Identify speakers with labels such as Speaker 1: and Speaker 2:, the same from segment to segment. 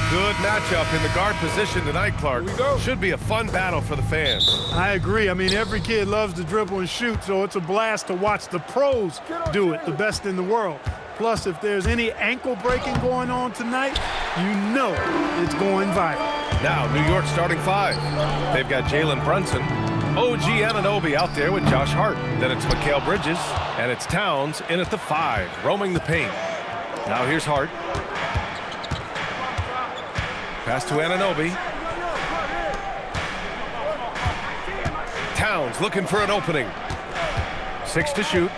Speaker 1: Good matchup in the guard position tonight, Clark. Should be a fun battle for the fans.
Speaker 2: I agree. I mean, every kid loves to dribble and shoot, so it's a blast to watch the pros do it, the best in the world. Plus, if there's any ankle breaking going on tonight, you know it's going viral.
Speaker 1: Now, New York starting five. They've got Jalen Brunson, OG Anunoby out there with Josh Hart. Then it's Mikal Bridges, and it's Towns in at the 5, roaming the paint. Now here's Hart. Pass to Anunoby. Towns looking for an opening. 6 to shoot.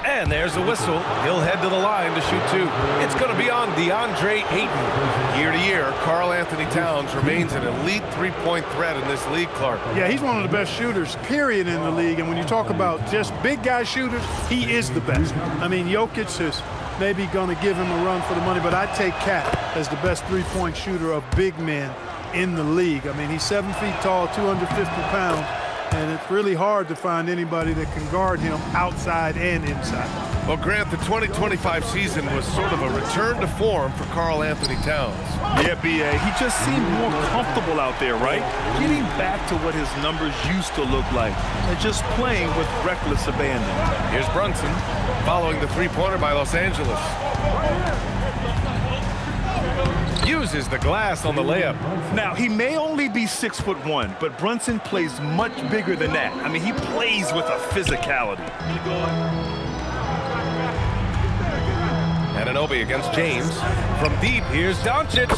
Speaker 1: And there's a whistle. He'll head to the line to shoot 2. It's going to be on DeAndre Ayton. Year to year, Karl Anthony Towns remains an elite three-point threat in this league, Clark.
Speaker 2: Yeah, he's one of the best shooters, period, in the league. And when you talk about just big guy shooters, he is the best. I mean, Jokic is maybe going to give him a run for the money, but I take Cat as the best three-point shooter of big men in the league. I mean, he's 7 feet tall, 250 pounds. And it's really hard to find anybody that can guard him outside and inside.
Speaker 1: Well, Grant, the 2025 season was sort of a return to form for Karl Anthony Towns.
Speaker 3: Yeah, B.A., he just seemed more comfortable out there, right? Getting back to what his numbers used to look like and just playing with reckless abandon.
Speaker 1: Here's Brunson following the three-pointer by Los Angeles. Uses the glass on the layup.
Speaker 3: Now, he may only be 6'1", but Brunson plays much bigger than that. I mean, he plays with a physicality.
Speaker 1: Anunoby against James. From deep, here's Doncic.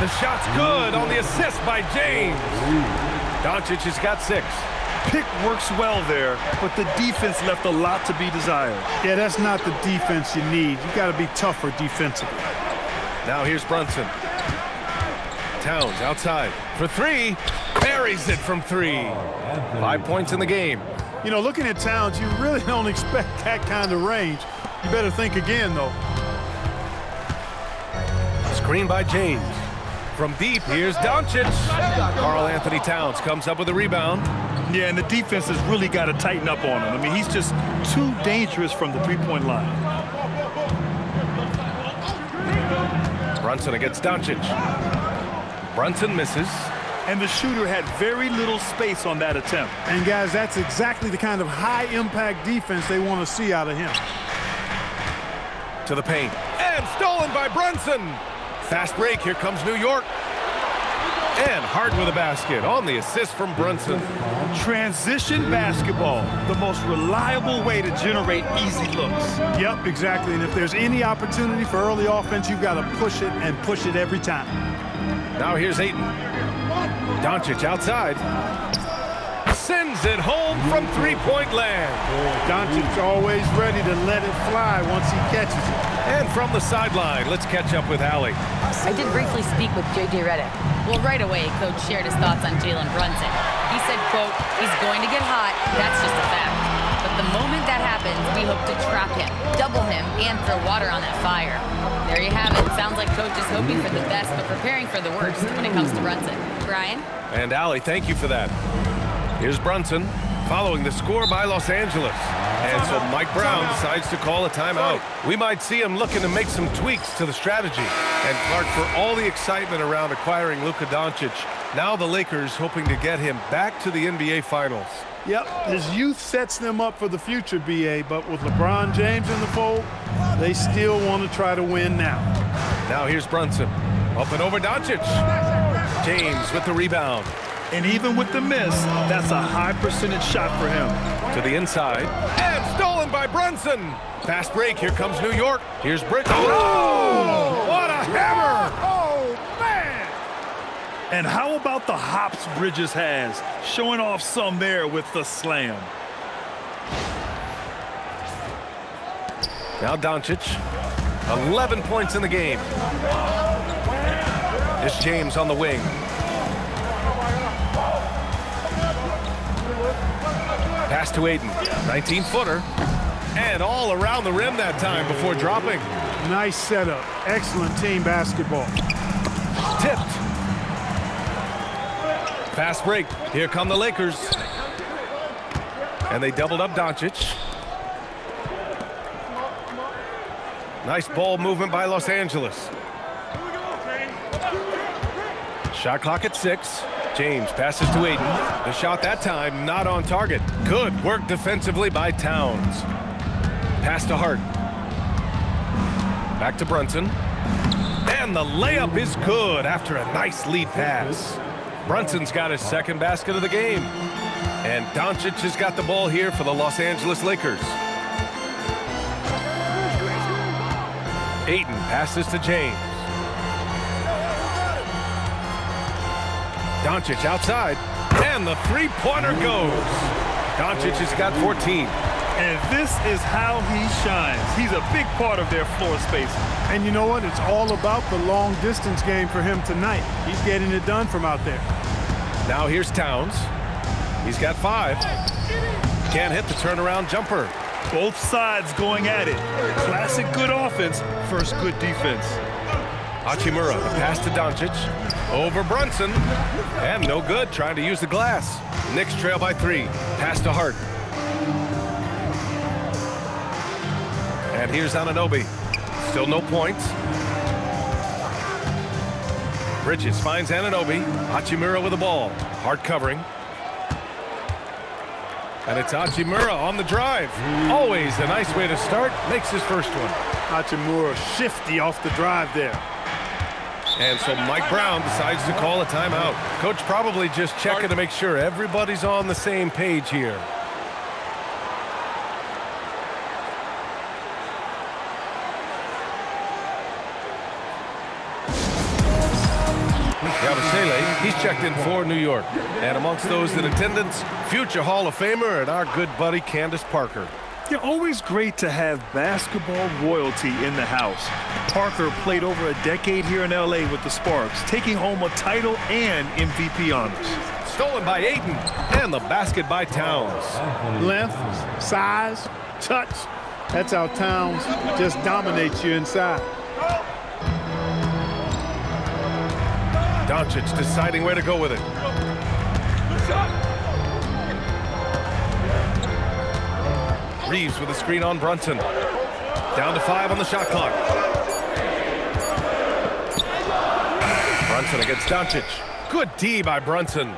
Speaker 1: The shot's good on the assist by James. Doncic has got 6.
Speaker 3: Pick works well there, but the defense left a lot to be desired.
Speaker 2: Yeah, that's not the defense you need. You got to be tougher defensively.
Speaker 1: Now here's Brunson. Towns outside for 3. Buries it from 3. 5 points in the game.
Speaker 2: You know, looking at Towns, you really don't expect that kind of range. You better think again, though.
Speaker 1: Screen by James. From deep, here's Doncic. Karl Anthony Towns comes up with a rebound.
Speaker 3: Yeah, and the defense has really got to tighten up on him. I mean, he's just too dangerous from the three-point line.
Speaker 1: Brunson against Doncic. Brunson misses.
Speaker 3: And the shooter had very little space on that attempt.
Speaker 2: And, guys, that's exactly the kind of high-impact defense they want to see out of him.
Speaker 1: To the paint. And stolen by Brunson. Fast break. Here comes New York. And Hart with a basket on the assist from Brunson.
Speaker 3: Transition basketball, the most reliable way to generate easy looks.
Speaker 2: Yep, exactly. And if there's any opportunity for early offense, you've got to push it and push it every time.
Speaker 1: Now here's Ayton. Doncic outside. Sends it home from three-point land.
Speaker 2: Doncic's always ready to let it fly once he catches it.
Speaker 1: And from the sideline, let's catch up with Allie.
Speaker 4: I did briefly speak with J.J. Redick. Well, right away, Coach shared his thoughts on Jalen Brunson. He said, quote, he's going to get hot, that's just a fact. But the moment that happens, we hope to trap him, double him, and throw water on that fire. There you have it. Sounds like Coach is hoping for the best, but preparing for the worst when it comes to Brunson. Brian?
Speaker 1: And Allie, thank you for that. Here's Brunson following the score by Los Angeles. And so Mike Brown decides to call a timeout. We might see him looking to make some tweaks to the strategy. And Clark, for all the excitement around acquiring Luka Doncic, now the Lakers hoping to get him back to the NBA Finals.
Speaker 2: Yep, his youth sets them up for the future, B.A., but with LeBron James in the fold, they still want to try to win now.
Speaker 1: Now here's Brunson. Up and over Doncic. James with the rebound.
Speaker 3: And even with the miss, that's a high percentage shot for him.
Speaker 1: To the inside. And stolen by Brunson. Fast break. Here comes New York. Here's Bridges. Oh! What a hammer!
Speaker 2: Oh, man!
Speaker 3: And how about the hops Bridges has? Showing off some there with the slam.
Speaker 1: Now Doncic. 11 points in the game. It's James on the wing. Pass to Ayton. 19-footer. And all around the rim that time before dropping.
Speaker 2: Nice setup. Excellent team basketball.
Speaker 1: Tipped. Fast break. Here come the Lakers. And they doubled up Doncic. Nice ball movement by Los Angeles. Shot clock at 6. James passes to Aiden. The shot that time not on target. Good work defensively by Towns. Pass to Hart. Back to Brunson. And the layup is good after a nice lead pass. Brunson's got his second basket of the game. And Doncic has got the ball here for the Los Angeles Lakers. Ayton passes to James. Doncic outside, and the three-pointer goes. Doncic has got 14.
Speaker 3: And this is how he shines. He's a big part of their floor space.
Speaker 2: And you know what? It's all about the long-distance game for him tonight. He's getting it done from out there.
Speaker 1: Now here's Towns. He's got 5. Can't hit the turnaround jumper.
Speaker 3: Both sides going at it. Classic good offense, first good defense.
Speaker 1: Hachimura, a pass to Doncic. Over Brunson. And no good, trying to use the glass. Knicks trail by 3. Pass to Hart. And here's Anunoby. Still no points. Bridges finds Anunoby. Hachimura with the ball. Hart covering. And it's Hachimura on the drive. Always a nice way to start. Makes his first one.
Speaker 2: Hachimura shifty off the drive there.
Speaker 1: And so Mike Brown decides to call a timeout. Coach probably just checking to make sure everybody's on the same page here. Yabusele, he's checked in for New York. And amongst those in attendance, future Hall of Famer and our good buddy Candace Parker.
Speaker 3: You're always great to have basketball royalty in the house. Parker played over a decade here in LA with the Sparks, taking home a title and MVP honors.
Speaker 1: Stolen by Ayton, and the basket by Towns.
Speaker 2: Length, size, touch. That's how Towns just dominates you inside.
Speaker 1: Doncic deciding where to go with it. Reeves with a screen on Brunson. Down to 5 on the shot clock. Brunson against Doncic. Good D by Brunson.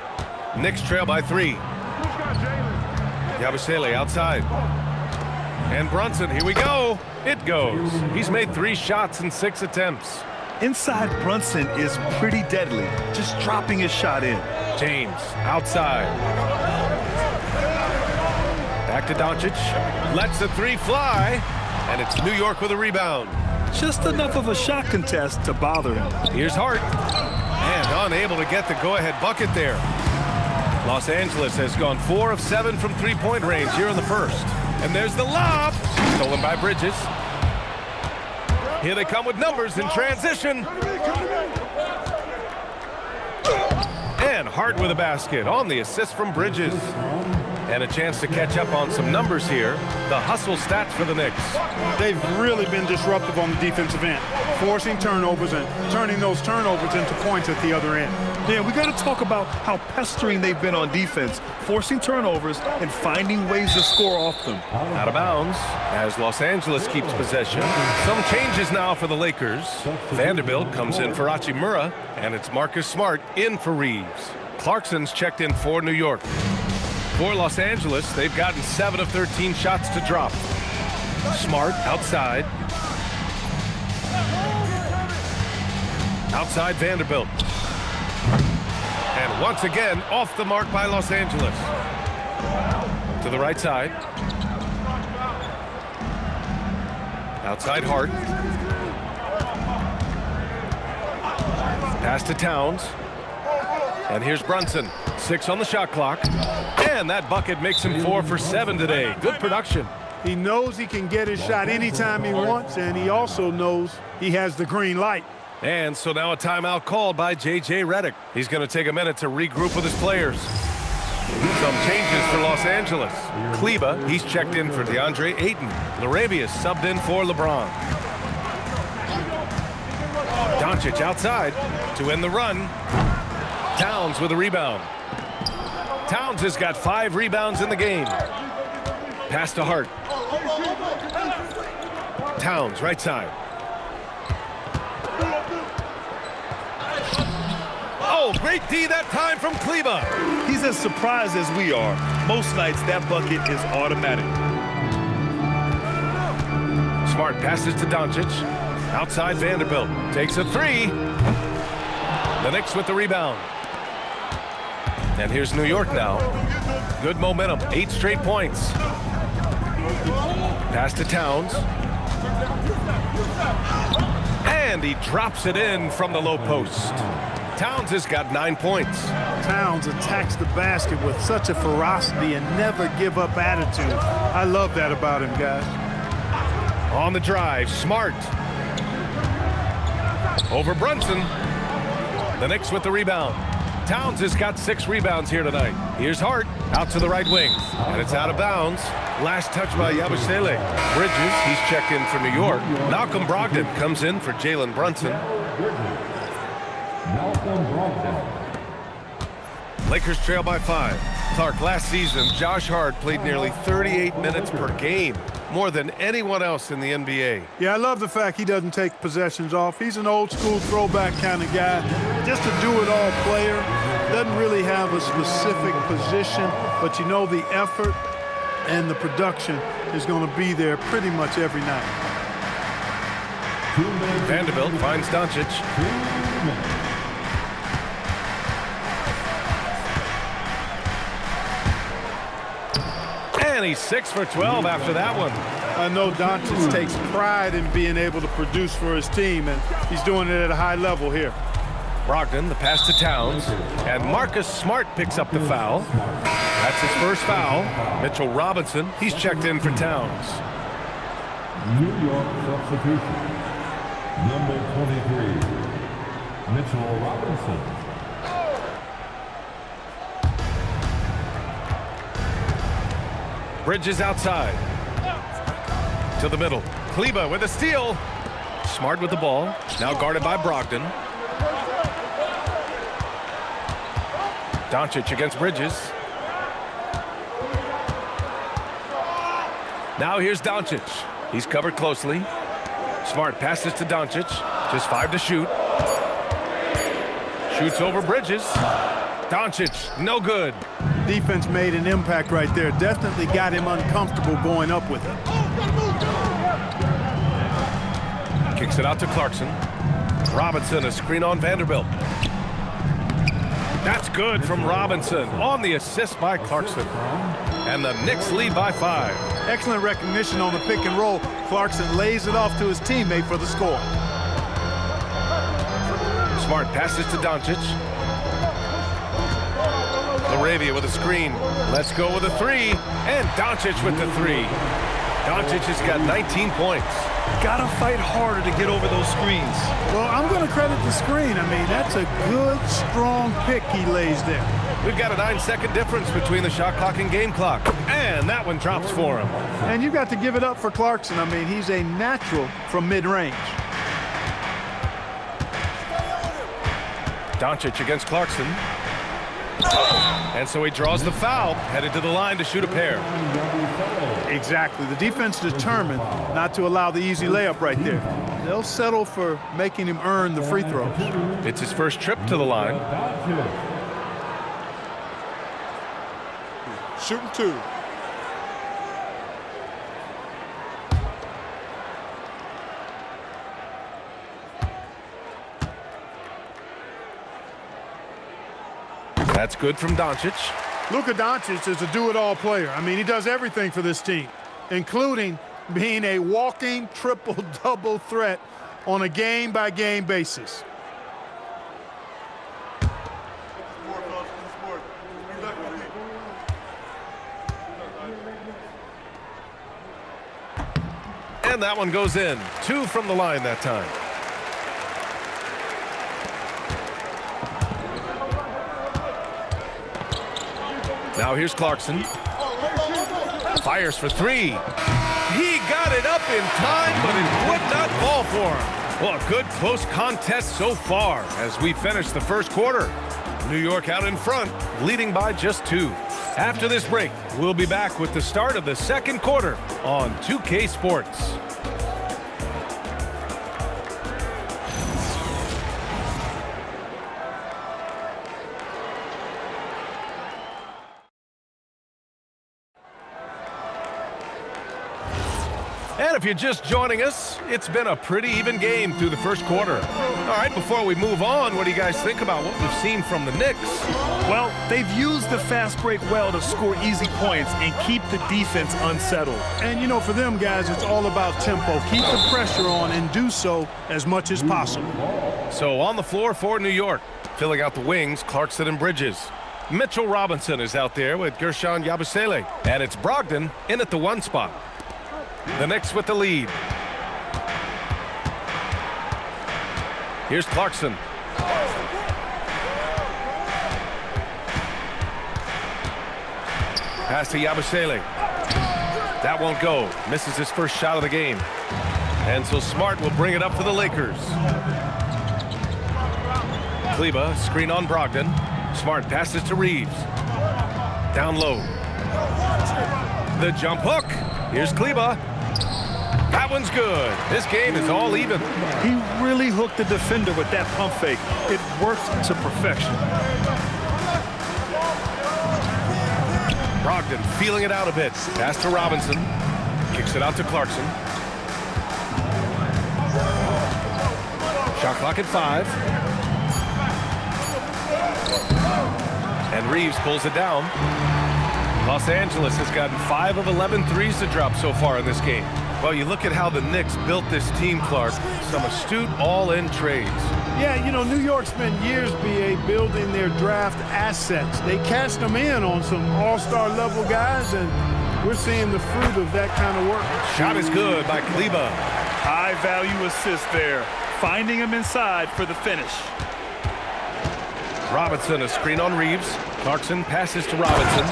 Speaker 1: Knicks trail by 3. Yabusele outside. And Brunson, here we go. It goes. He's made 3 shots in 6 attempts.
Speaker 3: Inside Brunson is pretty deadly, just dropping his shot in.
Speaker 1: James outside. Back to Doncic. Lets the 3 fly. And it's New York with a rebound.
Speaker 3: Just enough of a shot contest to bother him.
Speaker 1: Here's Hart. And unable to get the go-ahead bucket there. Los Angeles has gone 4 of 7 from three-point range here in the first. And there's the lob. Stolen by Bridges. Here they come with numbers in transition. And Hart with a basket on the assist from Bridges. And a chance to catch up on some numbers here. The hustle stats for the Knicks.
Speaker 2: They've really been disruptive on the defensive end, forcing turnovers and turning those turnovers into points at the other end.
Speaker 3: Yeah, we got to talk about how pestering they've been on defense, forcing turnovers and finding ways to score off them.
Speaker 1: Out of bounds as Los Angeles keeps possession. Some changes now for the Lakers. Vanderbilt comes in for Hachimura, and it's Marcus Smart in for Reeves. Clarkson's checked in for New York. For Los Angeles, they've gotten 7 of 13 shots to drop. Smart outside. Outside Vanderbilt. And once again, off the mark by Los Angeles. To the right side. Outside Hart. Pass to Towns. And here's Brunson. 6 on the shot clock. And that bucket makes him 4 for 7 today. Good production.
Speaker 2: He knows he can get his shot anytime he wants, and he also knows he has the green light.
Speaker 1: And so now a timeout called by J.J. Redick. He's going to take a minute to regroup with his players. Some changes for Los Angeles. Kleba, he's checked in for DeAndre Ayton. Larabius subbed in for LeBron. Doncic outside to end the run. Towns with a rebound. Towns has got 5 rebounds in the game. Pass to Hart. Towns, right side. Oh, great D that time from Kleba.
Speaker 3: He's as surprised as we are. Most nights, that bucket is automatic.
Speaker 1: Smart passes to Doncic. Outside Vanderbilt. Takes a three. The Knicks with the rebound. And here's New York now. Good momentum. 8 straight points. Pass to Towns. And he drops it in from the low post. Towns has got 9 points.
Speaker 2: Towns attacks the basket with such a ferocity and never give up attitude. I love that about him, guys.
Speaker 1: On the drive, Smart. Over Brunson. The Knicks with the rebound. Towns has got 6 rebounds here tonight. Here's Hart out to the right wing. And it's out of bounds. Last touch by Yabusele. Bridges, he's checked in for New York. Malcolm Brogdon comes in for Jalen Brunson. Lakers trail by 5. Clark, last season, Josh Hart played nearly 38 minutes per game, more than anyone else in the NBA.
Speaker 2: Yeah, I love the fact he doesn't take possessions off. He's an old-school throwback kind of guy. Just a do-it-all player. Doesn't really have a specific position, but you know the effort and the production is going to be there pretty much every night.
Speaker 1: Vanderbilt finds Doncic. And he's 6 for 12 after that one.
Speaker 2: I know Doncic takes pride in being able to produce for his team, and he's doing it at a high level here.
Speaker 1: Brogdon, the pass to Towns, and Marcus Smart picks up the foul. That's his first foul. Mitchell Robinson, he's checked in for Towns.
Speaker 5: New York substitution. Number 23, Mitchell Robinson.
Speaker 1: Bridges outside. To the middle. Kleba with a steal. Smart with the ball. Now guarded by Brogdon. Doncic against Bridges. Now here's Doncic. He's covered closely. Smart passes to Doncic. Just 5 to shoot. Shoots over Bridges. Doncic, no good.
Speaker 2: Defense made an impact right there. Definitely got him uncomfortable going up with it.
Speaker 1: Kicks it out to Clarkson. Robinson, a screen on Vanderbilt. That's good from Robinson on the assist by Clarkson. And the Knicks lead by 5.
Speaker 2: Excellent recognition on the pick and roll. Clarkson lays it off to his teammate for the score.
Speaker 1: Smart passes to Doncic. Laravia with a screen. Let's go with a 3. And Doncic with the 3. Doncic has got 19 points.
Speaker 3: Gotta fight harder to get over those screens.
Speaker 2: Well, I'm going to credit the screen. I mean, that's a good, strong pick he lays there.
Speaker 1: We've got a 9-second difference between the shot clock and game clock. And that one drops for him.
Speaker 2: And you got to give it up for Clarkson. I mean, he's a natural from mid-range.
Speaker 1: Doncic against Clarkson. And so he draws the foul, headed to the line to shoot a pair.
Speaker 2: Exactly. The defense determined not to allow the easy layup right there. They'll settle for making him earn the free throws.
Speaker 1: It's his first trip to the line.
Speaker 2: Shooting 2.
Speaker 1: That's good from Doncic.
Speaker 2: Luka Doncic is a do-it-all player. I mean, he does everything for this team, including being a walking triple-double threat on a game-by-game basis.
Speaker 1: And that one goes in. 2 from the line that time. Now here's Clarkson. Fires for 3. He got it up in time, but it would not fall for him. Well, a good close contest so far as we finish the first quarter. New York out in front, leading by just 2. After this break, we'll be back with the start of the second quarter on 2K Sports. if you're just joining us, it's been a pretty even game through the first quarter. All right, before we move on, what do you guys think about what we've seen from the Knicks?
Speaker 3: Well, they've used the fast break well to score easy points and keep the defense unsettled.
Speaker 2: And, you know, for them guys, it's all about tempo. Keep the pressure on and do so as much as possible.
Speaker 1: So on the floor for New York, filling out the wings, Clarkson and Bridges. Mitchell Robinson is out there with Gershon Yabusele. And it's Brogdon in at the 1 spot. The Knicks with the lead. Here's Clarkson. Pass to Yabusele. That won't go. Misses his first shot of the game. And so Smart will bring it up for the Lakers. Kleba, screen on Brogdon. Smart passes to Reeves. Down low. The jump hook. Here's Kleba. That one's good. This game is all even.
Speaker 3: He really hooked the defender with that pump fake. It worked to perfection.
Speaker 1: Brogdon feeling it out a bit. Pass to Robinson. Kicks it out to Clarkson. Shot clock at 5. And Reeves pulls it down. Los Angeles has gotten 5 of 11 threes to drop so far in this game. Well, you look at how the Knicks built this team, Clark. Some astute all-in trades.
Speaker 2: Yeah, you know, New York spent years, B.A., building their draft assets. They cashed them in on some all-star level guys, and we're seeing the fruit of that kind of work.
Speaker 1: Shot is good by Kleba.
Speaker 3: High-value assist there. Finding him inside for the finish.
Speaker 1: Robinson, a screen on Reeves. Clarkson passes to Robinson.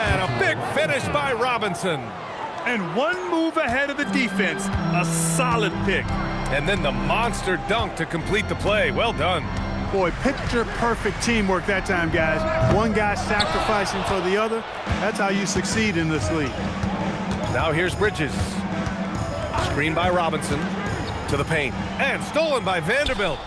Speaker 1: And a big finish by Robinson.
Speaker 3: And one move ahead of the defense. A solid pick.
Speaker 1: And then the monster dunk to complete the play. Well done.
Speaker 2: Boy, picture-perfect teamwork that time, guys. One guy sacrificing for the other. That's how you succeed in this league.
Speaker 1: Now here's Bridges. Screen by Robinson. To the paint. And stolen by Vanderbilt.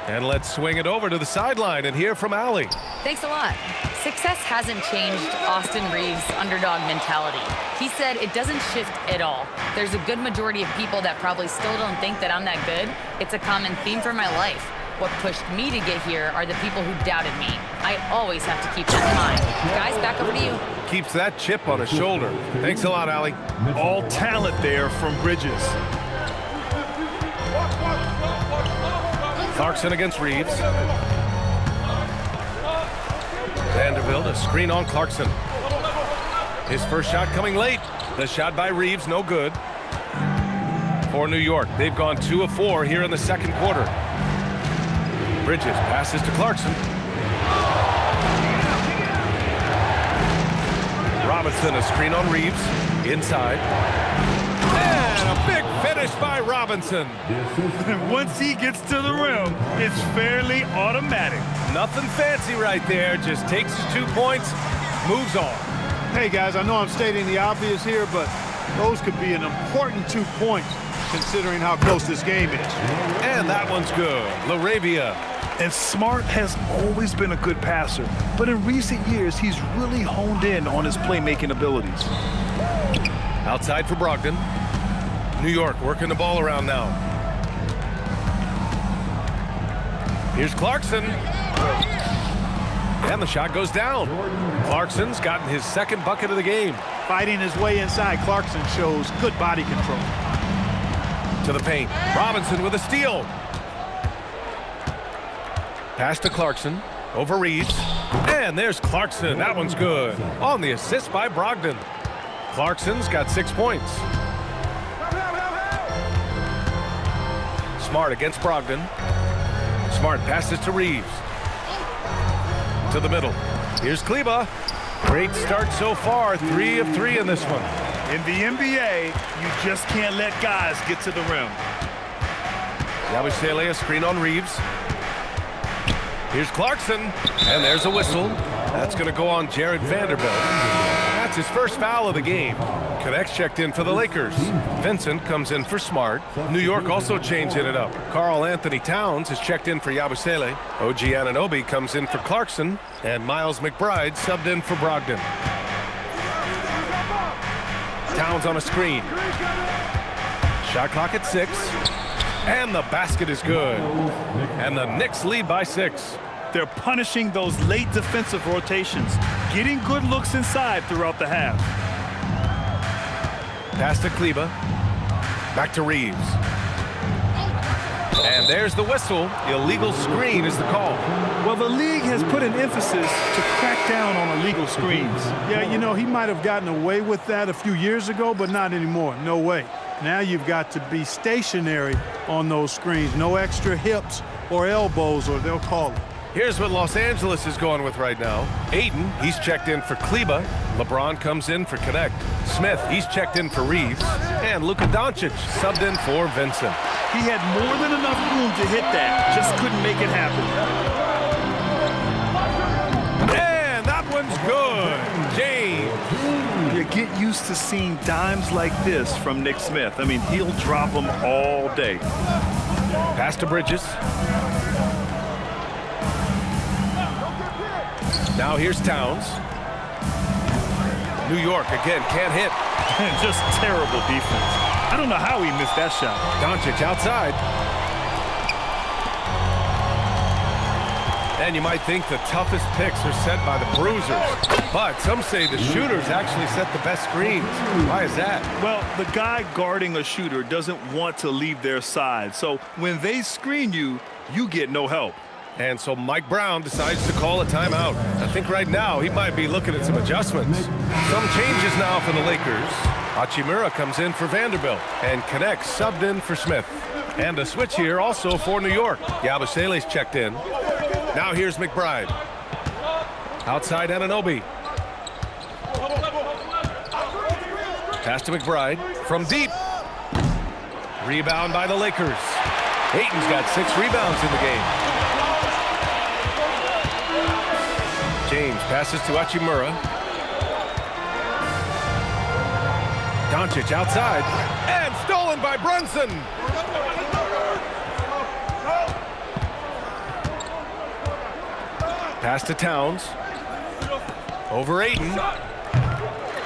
Speaker 1: And let's swing it over to the sideline and hear from Allie.
Speaker 4: Thanks a lot. Success hasn't changed Austin Reeves' underdog mentality. He said it doesn't shift at all. There's a good majority of people that probably still don't think that I'm that good. It's a common theme for my life. What pushed me to get here are the people who doubted me. I always have to keep that in mind. Guys, back over to you.
Speaker 1: Keeps that chip on his shoulder. Thanks a lot, Allie.
Speaker 3: All talent there from Bridges.
Speaker 1: Clarkson against Reeves. Vanderbilt, a screen on Clarkson. His first shot coming late. The shot by Reeves, no good. For New York, they've gone 2 of 4 here in the second quarter. Bridges passes to Clarkson. Robinson, a screen on Reeves. Inside. And a big finish by Robinson.
Speaker 3: And once he gets to the rim, it's fairly automatic.
Speaker 1: Nothing fancy right there. Just takes his 2 points, moves on.
Speaker 2: Hey, guys, I know I'm stating the obvious here, but those could be an important 2 points considering how close this game is.
Speaker 1: And that one's good. LaRavia.
Speaker 3: And Smart has always been a good passer, but in recent years, he's really honed in on his playmaking abilities.
Speaker 1: Outside for Brogdon. New York working the ball around now. Here's Clarkson. And the shot goes down. Clarkson's gotten his second bucket of the game.
Speaker 2: Fighting his way inside, Clarkson shows good body control.
Speaker 1: To the paint. Robinson with a steal. Pass to Clarkson. Over Reeves. And there's Clarkson. That one's good. On the assist by Brogdon. Clarkson's got 6 points. Smart against Brogdon. Smart passes to Reeves. To the middle. Here's Kleba. Great start so far. 3 of 3 in this one.
Speaker 3: In the NBA, you just can't let guys get to the rim.
Speaker 1: Yabusele, a screen on Reeves. Here's Clarkson. And there's a whistle. That's going to go on Jared Vanderbilt. That's his first foul of the game. Connects checked in for the Lakers. Vincent comes in for Smart. New York also changing it up. Karl Anthony Towns is checked in for Yabusele. OG Anunoby comes in for Clarkson. And Miles McBride subbed in for Brogdon. Towns on a screen. Shot clock at 6. And the basket is good. And the Knicks lead by 6.
Speaker 3: They're punishing those late defensive rotations, getting good looks inside throughout the half.
Speaker 1: Pass to Kleba. Back to Reeves. And there's the whistle. Illegal screen is the call.
Speaker 3: Well, the league has put an emphasis to crack down on illegal screens.
Speaker 2: Yeah, you know, he might have gotten away with that a few years ago, but not anymore. No way. Now you've got to be stationary on those screens. No extra hips or elbows, or they'll call it.
Speaker 1: Here's what Los Angeles is going with right now. Ayton, he's checked in for Kleba. LeBron comes in for Connect. Smith, he's checked in for Reeves. And Luka Doncic subbed in for Vincent.
Speaker 3: He had more than enough room to hit that, just couldn't make it happen.
Speaker 1: And that one's good. James.
Speaker 3: You get used to seeing dimes like this from Nick Smith. I mean, he'll drop them all day.
Speaker 1: Pass to Bridges. Now here's Towns. New York again, can't hit.
Speaker 3: Just terrible defense. I don't know how he missed that shot.
Speaker 1: Doncic outside. And you might think the toughest picks are set by the bruisers. But some say the shooters actually set the best screens. Why is that?
Speaker 3: Well, the guy guarding a shooter doesn't want to leave their side. So when they screen you, you get no help.
Speaker 1: And so Mike Brown decides to call a timeout. I think right now he might be looking at some adjustments. Some changes now for the Lakers. Hachimura comes in for Vanderbilt, and Connect subbed in for Smith. And a switch here also for New York. Yabusele's checked in. Now here's McBride. Outside Anunoby. Pass to McBride from deep. Rebound by the Lakers. Ayton's got 6 rebounds in the game. James passes to Hachimura. Doncic outside. And stolen by Brunson. Pass to Towns. Over Ayton.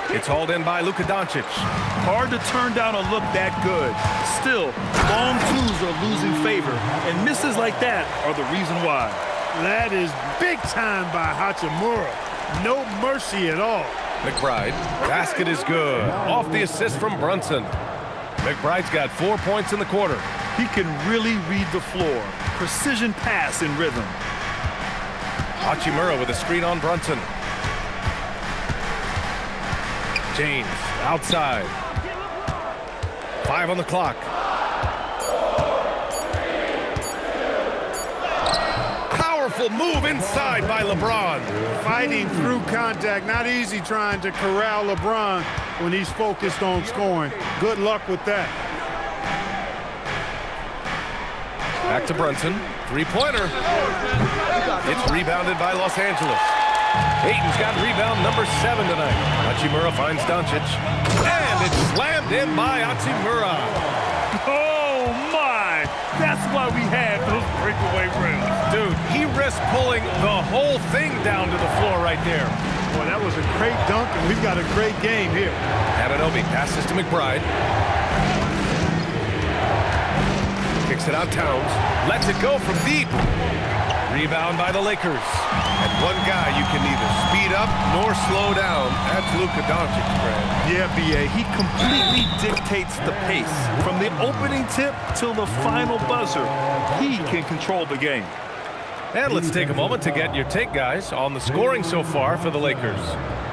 Speaker 1: It's hauled in by Luka Doncic.
Speaker 3: Hard to turn down a look that good. Still, long twos are losing favor, and misses like that are the reason why.
Speaker 2: That is big time by Hachimura. No mercy at all.
Speaker 1: McBride. Basket is good. Off the assist from Brunson. McBride's got 4 points in the quarter.
Speaker 3: He can really read the floor. Precision pass in rhythm.
Speaker 1: Hachimura with a screen on Brunson. James outside. 5 on the clock. Powerful move inside by LeBron.
Speaker 2: Fighting through contact. Not easy trying to corral LeBron when he's focused on scoring. Good luck with that.
Speaker 1: Back to Brunson. 3-pointer. It's rebounded by Los Angeles. Ayton's got rebound number 7 tonight. Hachimura finds Doncic. And it's slammed in by Hachimura.
Speaker 3: Oh, my! That's why we had those breakaway rims.
Speaker 1: Dude, he risked pulling the whole thing down to the floor right there.
Speaker 2: Boy, that was a great dunk, and we've got a great game here.
Speaker 1: Anunoby passes to McBride. Kicks it out Towns. Lets it go from deep. Rebound by the Lakers. And one guy you can neither speed up nor slow down. That's Luka Doncic, Brad.
Speaker 3: Yeah, B.A., he completely dictates the pace. From the opening tip till the final buzzer, he can control the game.
Speaker 1: And let's take a moment to get your take, guys, on the scoring so far for the Lakers.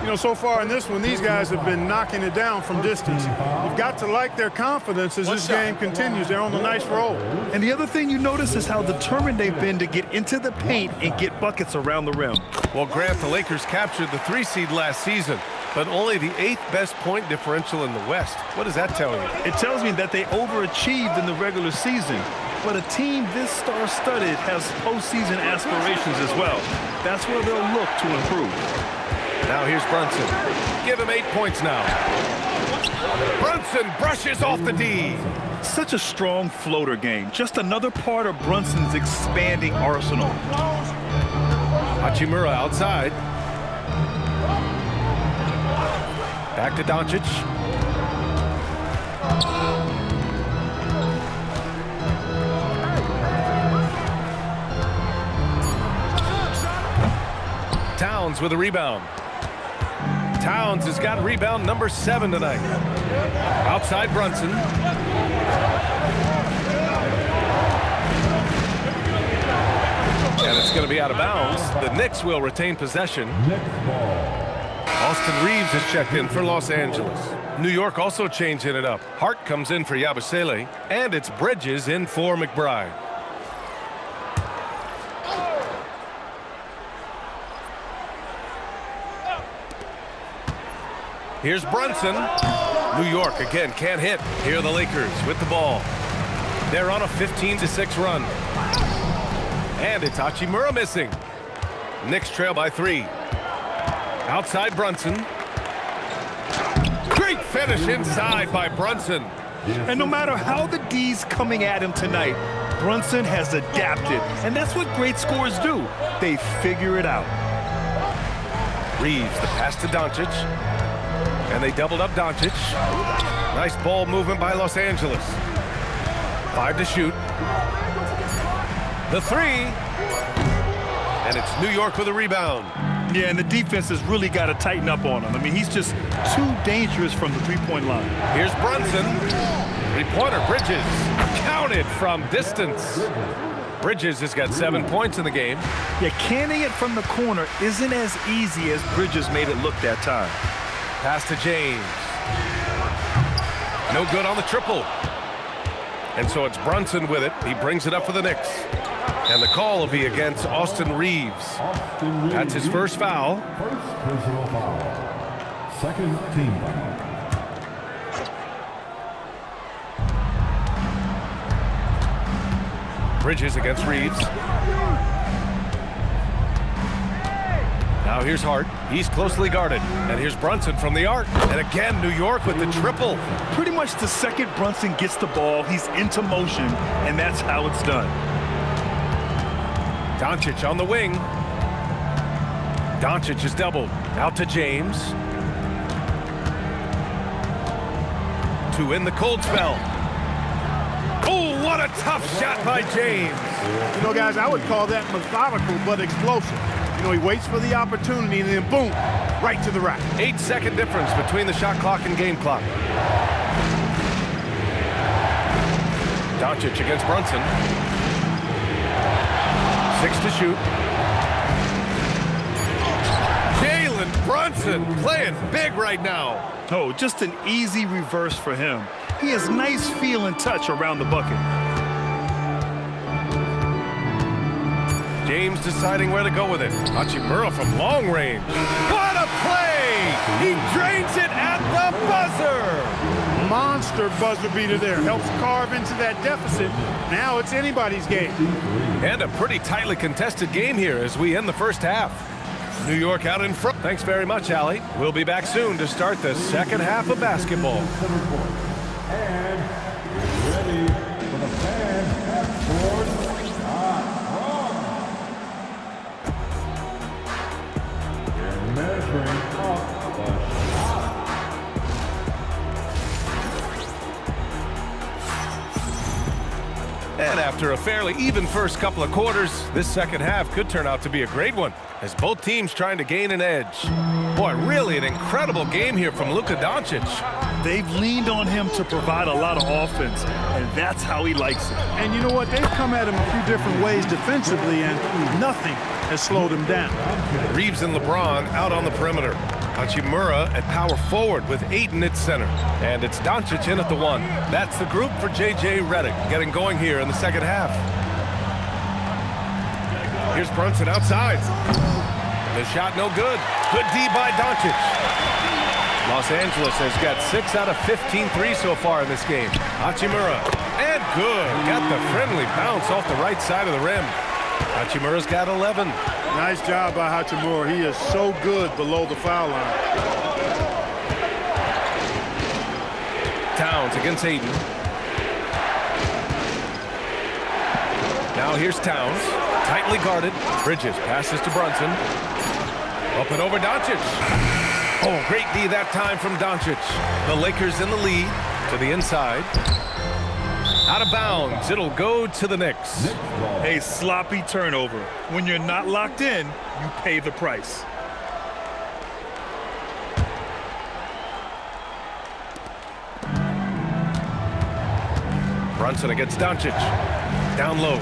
Speaker 2: You know, so far in this one, these guys have been knocking it down from distance. You've got to like their confidence as this game continues. They're on a nice roll.
Speaker 3: And the other thing you notice is how determined they've been to get into the paint and get buckets around the rim.
Speaker 1: Well, Grant, the Lakers captured the 3 seed last season, but only the 8th best point differential in the West. What does that tell you?
Speaker 3: It tells me that they overachieved in the regular season. But a team this star-studded has postseason aspirations as well. That's where they'll look to improve.
Speaker 1: Now here's Brunson. Give him 8 points now. Brunson brushes off the D.
Speaker 3: Such a strong floater game. Just another part of Brunson's expanding arsenal.
Speaker 1: Hachimura outside. Back to Doncic. Towns with a rebound. Towns has got rebound number 7 tonight. Outside Brunson. And it's going to be out of bounds. The Knicks will retain possession. Austin Reeves has checked in for Los Angeles. New York also changing it up. Hart comes in for Yabusele, and it's Bridges in for McBride. Here's Brunson. New York again can't hit. Here are the Lakers with the ball. They're on a 15-6 run. And it's Hachimura missing. Knicks trail by 3. Outside Brunson. Great finish inside by Brunson.
Speaker 3: And no matter how the D's coming at him tonight, Brunson has adapted. And that's what great scorers do. They figure it out.
Speaker 1: Reeves, the pass to Doncic. And they doubled up Doncic. Nice ball movement by Los Angeles. 5 to shoot. The 3. And it's New York with a rebound.
Speaker 3: Yeah, and the defense has really got to tighten up on him. I mean, he's just too dangerous from the three-point line.
Speaker 1: Here's Brunson. Three-pointer, Bridges. Counted from distance. Bridges has got 7 points in the game.
Speaker 3: Yeah, canning it from the corner isn't as easy as Bridges made it look that time.
Speaker 1: Pass to James. No good on the triple. And so it's Brunson with it. He brings it up for the Knicks. And the call will be against Austin Reeves. That's his first foul.
Speaker 5: First personal foul. Second team foul.
Speaker 1: Bridges against Reeves. Now here's Hart. He's closely guarded. And here's Brunson from the arc. And again, New York with the triple.
Speaker 3: Pretty much the second Brunson gets the ball, he's into motion, and that's how it's done.
Speaker 1: Doncic on the wing. Doncic is doubled. Out to James. To in the cold spell. Oh, what a tough shot by James.
Speaker 2: You know, guys, I would call that methodical but explosive. You know, he waits for the opportunity and then boom, right to the rack.
Speaker 1: 8-second difference between the shot clock and game clock. Doncic against Brunson. 6 to shoot. Jalen Brunson playing big right now.
Speaker 3: Oh, just an easy reverse for him. He has nice feel and touch around the bucket.
Speaker 1: James deciding where to go with it. Hachimura from long range. What a play! He drains it at the buzzer!
Speaker 2: Monster buzzer beater there. Helps carve into that deficit. Now it's anybody's game.
Speaker 1: And a pretty tightly contested game here as we end the first half. New York out in front. Thanks very much, Allie. We'll be back soon to start the second half of basketball.
Speaker 5: And ready for the fan half-court shot run. They're measuring up the shot.
Speaker 1: And after a fairly even first couple of quarters, this second half could turn out to be a great one as both teams trying to gain an edge. Boy, really an incredible game here from Luka Doncic.
Speaker 3: They've leaned on him to provide a lot of offense, and that's how he likes it.
Speaker 2: And you know what? They've come at him a few different ways defensively, and nothing has slowed him down.
Speaker 1: Reeves and LeBron out on the perimeter. Hachimura at power forward with Ayton at center. And it's Doncic in at the 1. That's the group for J.J. Redick getting going here in the second half. Here's Brunson outside. The shot no good. Good D by Doncic. Los Angeles has got 6 out of 15 threes so far in this game. Hachimura. And good. Got the friendly bounce off the right side of the rim. Hachimura's got 11.
Speaker 2: Nice job by Hachimura. He is so good below the foul line.
Speaker 1: Towns against Ayton. Now here's Towns. Tightly guarded. Bridges passes to Brunson. Up and over Doncic. Oh, great D that time from Doncic. The Lakers in the lead to the inside. Out of bounds. It'll go to the Knicks.
Speaker 3: A sloppy turnover. When you're not locked in, you pay the price.
Speaker 1: Brunson against Doncic. Down low.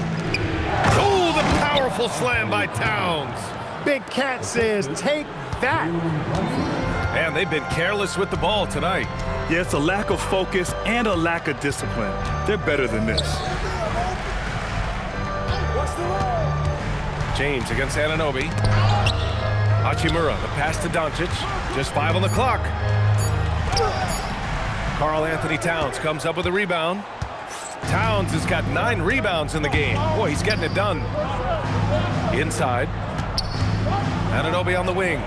Speaker 1: Oh, the powerful slam by Towns.
Speaker 2: Big Cat says, take that.
Speaker 1: And they've been careless with the ball tonight.
Speaker 3: Yeah, it's a lack of focus and a lack of discipline. They're better than this.
Speaker 1: James against Anunoby. Hachimura, the pass to Doncic. Just 5 on the clock. Karl Anthony Towns comes up with a rebound. Towns has got 9 rebounds in the game. Boy, he's getting it done. Inside. Anunoby on the wing.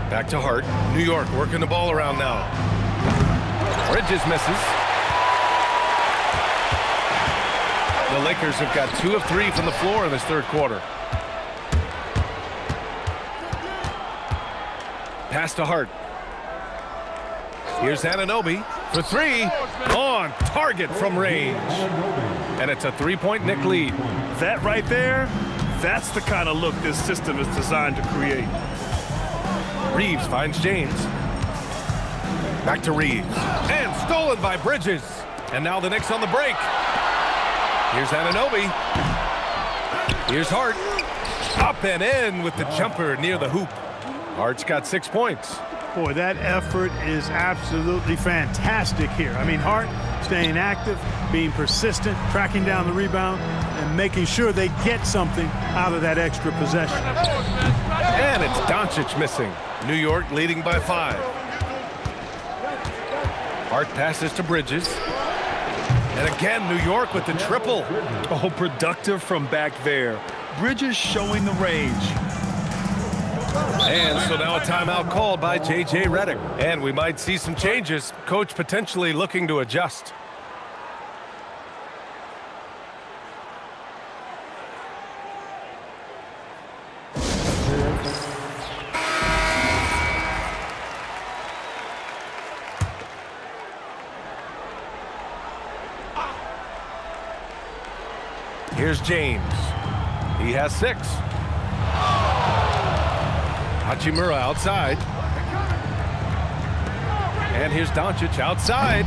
Speaker 1: Back to Hart. New York working the ball around now. Bridges misses. The Lakers have got 2 of 3 from the floor in this third quarter. Pass to Hart. Here's Anunoby for 3. On target from range. And it's a 3-point Knick lead.
Speaker 3: That right there, that's the kind of look this system is designed to create.
Speaker 1: Reeves finds James. Back to Reeves. And stolen by Bridges. And now the Knicks on the break. Here's Anunoby. Here's Hart. Up and in with the jumper near the hoop. Hart's got 6 points.
Speaker 2: Boy, that effort is absolutely fantastic here. I mean, Hart staying active, being persistent, tracking down the rebound, and making sure they get something out of that extra possession.
Speaker 1: And it's Doncic missing. New York leading by 5. Hart passes to Bridges. And again, New York with the triple.
Speaker 3: Oh, productive from back there. Bridges showing the range.
Speaker 1: And so now a timeout called by J.J. Redick. And we might see some changes. Coach potentially looking to adjust. Here's James. He has 6. Hachimura outside. And here's Doncic outside.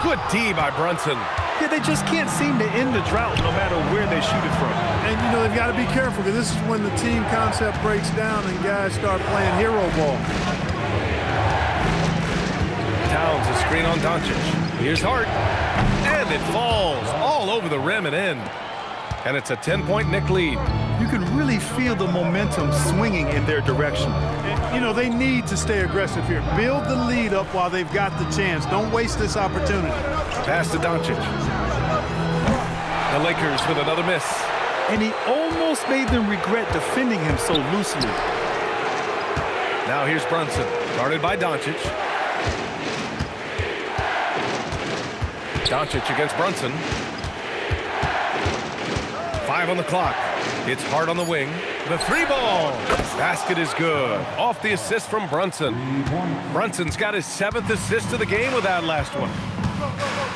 Speaker 1: Good D by Brunson.
Speaker 3: Yeah, they just can't seem to end the drought no matter where they shoot it from.
Speaker 2: And, you know, they've got to be careful because this is when the team concept breaks down and guys start playing hero ball.
Speaker 1: Towns a screen on Doncic. Here's Hart. And it falls all over the rim and in. And it's a 10-point Knick lead.
Speaker 3: You can really feel the momentum swinging in their direction.
Speaker 2: And, you know, they need to stay aggressive here. Build the lead up while they've got the chance. Don't waste this opportunity.
Speaker 1: Pass to Doncic. The Lakers with another miss.
Speaker 3: And he almost made them regret defending him so loosely.
Speaker 1: Now here's Brunson, guarded by Doncic. Doncic against Brunson. 5 on the clock. It's Hart on the wing. The 3-ball. Basket is good. Off the assist from Brunson. Brunson's got his 7th assist of the game with that last one.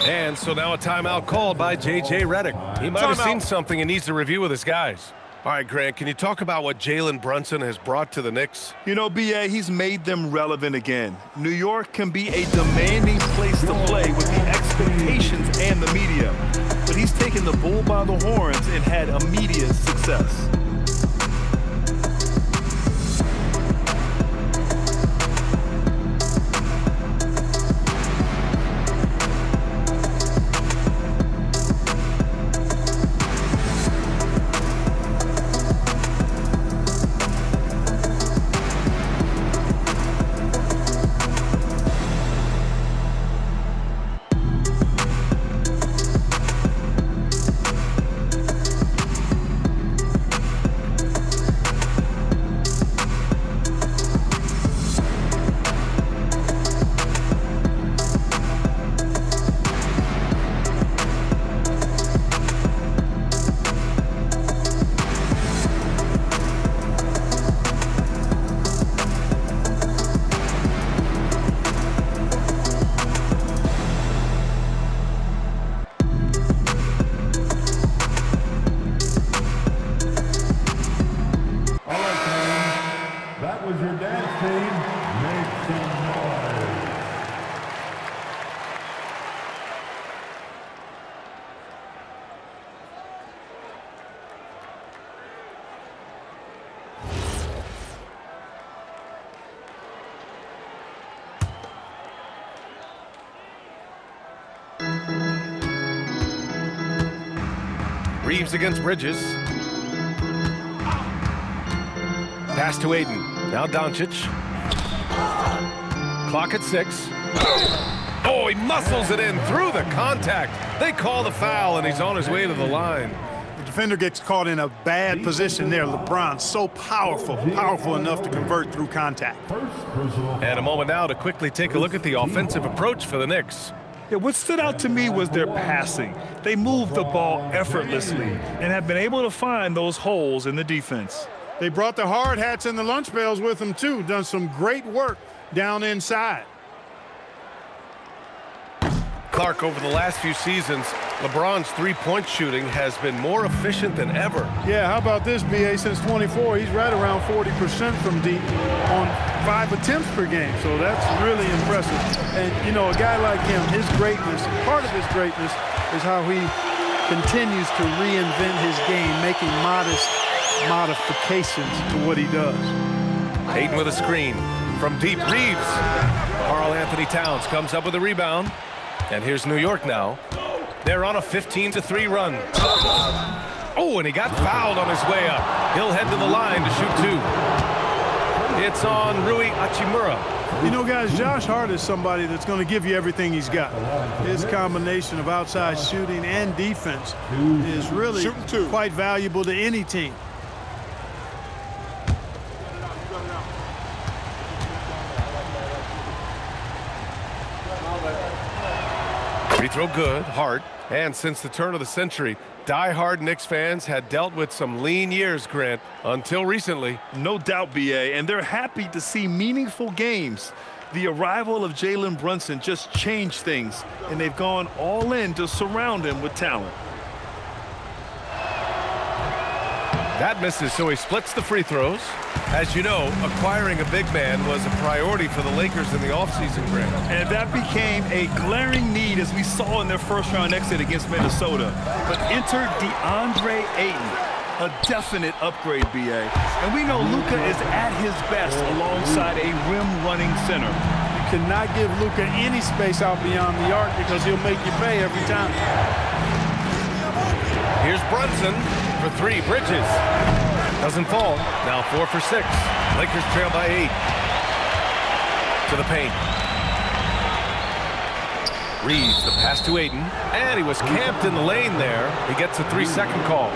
Speaker 1: And so now a timeout called by J.J. Redick. He might have seen something and needs to review with his guys. All right, Grant, can you talk about what Jalen Brunson has brought to the Knicks?
Speaker 3: You know, B.A., he's made them relevant again. New York can be a demanding place to play with the expectations and the media. But he's taken the bull by the horns and had immediate success.
Speaker 1: Reeves against Bridges. Pass to Ayton. Now Doncic. Clock at 6. Oh, he muscles it in through the contact. They call the foul, and he's on his way to the line.
Speaker 2: The defender gets caught in a bad position there. LeBron, so powerful enough to convert through contact.
Speaker 1: And a moment now to quickly take a look at the offensive approach for the Knicks.
Speaker 3: Yeah, what stood out to me was their passing. They moved the ball effortlessly and have been able to find those holes in the defense.
Speaker 2: They brought the hard hats and the lunch pails with them, too. Done some great work down inside.
Speaker 1: Clark, over the last few seasons, LeBron's three-point shooting has been more efficient than ever.
Speaker 2: Yeah, how about this, B.A.? Since 24, he's right around 40% from deep on 5 attempts per game. So that's really impressive. And, you know, a guy like him, his greatness, part of his greatness is how he continues to reinvent his game, making modest modifications to what he does.
Speaker 1: Ayton with a screen. From deep, Reeves. Karl Anthony Towns comes up with a rebound. And here's New York now. They're on a 15-3 run. Oh, and he got fouled on his way up. He'll head to the line to shoot 2. It's on Rui Hachimura.
Speaker 2: You know, guys, Josh Hart is somebody that's going to give you everything he's got. His combination of outside shooting and defense is really quite valuable to any team.
Speaker 1: Free throw good, Hart. And since the turn of the century, die-hard Knicks fans had dealt with some lean years, Grant, until recently.
Speaker 3: No doubt, B.A., and they're happy to see meaningful games. The arrival of Jalen Brunson just changed things, and they've gone all in to surround him with talent.
Speaker 1: That misses, so he splits the free throws. As you know, acquiring a big man was a priority for the Lakers in the offseason, Grant.
Speaker 3: And that became a glaring need, as we saw in their first-round exit against Minnesota. But enter DeAndre Ayton, a definite upgrade, B.A. And we know Luka is at his best alongside a rim-running center.
Speaker 2: You cannot give Luka any space out beyond the arc because he'll make you pay every time.
Speaker 1: Here's Brunson for 3. Bridges doesn't fall. Now 4 for 6. Lakers trail by 8. To the paint. Reeves, the pass to Ayton, and he was camped in the lane there. He gets a 3-second call.